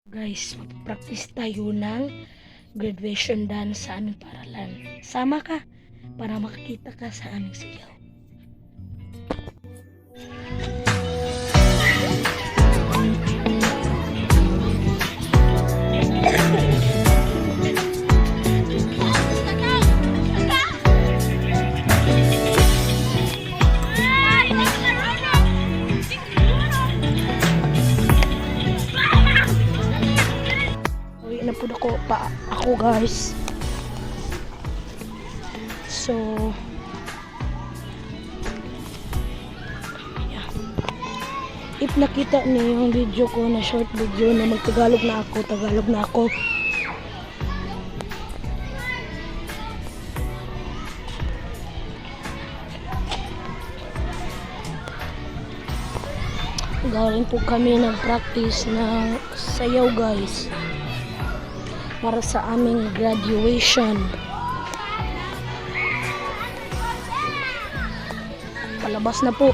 Guys, mag-practice tayo ng graduation dance sa aming paralan. Sama ka para makakita ka sa aming sigaw. Uy, na po ako guys. So, yeah. If nakita niyo yung video ko na short video na magtagalog na ako, Tagalog na ako. Galing po kami nag-practice ng sayaw guys para sa aming graduation. Palabas na po.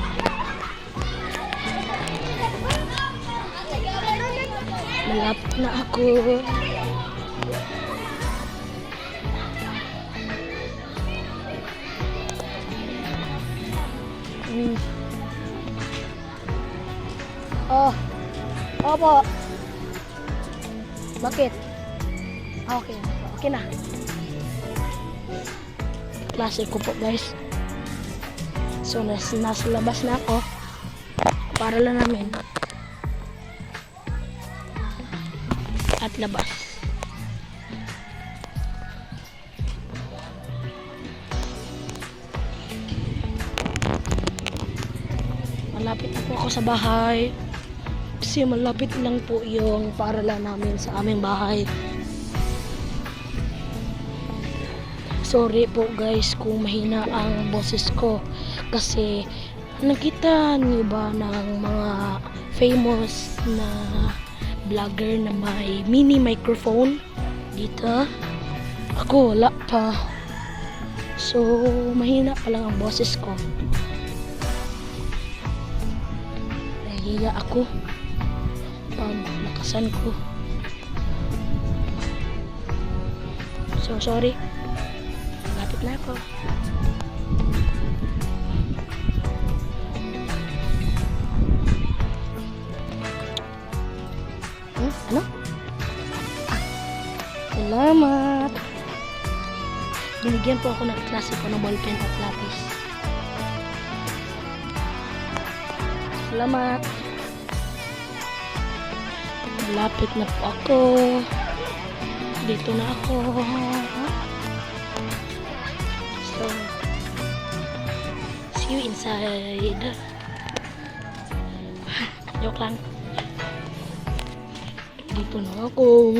Malapit na ako. Opo. Bakit? Okay. Okay na. Klase ko po guys. So, nasa labas na ako. Para lang namin. At labas. Malapit na po ako sa bahay. Kasi malapit lang po yung paaralan namin sa aming bahay. Sorry po guys kung mahina ang boses ko. Kasi nakita niyo ba ng mga famous na vlogger na may mini microphone dito? Ako wala pa. So mahina pa lang ang boses ko. Nahiya ako pag lakasan ko. So sorry. Lapit na ako. Ano? Salamat. Binigyan po ako ng klase ko ng ballpen at lapis. Salamat. Malapit na po ako. Dito na ako. So, see you inside. Joke lang. Dito na ako.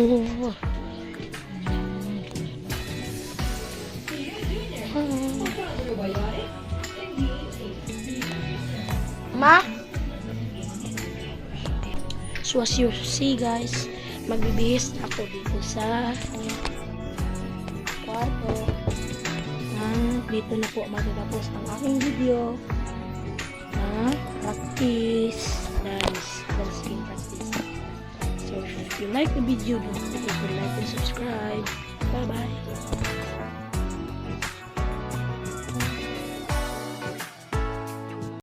Ma? So as you see guys, magbibihis ako dito sa kwarto. Dito na po matatapos ang aking video na practice dancing practice. So if you like the video, don't forget to like and subscribe. Bye bye.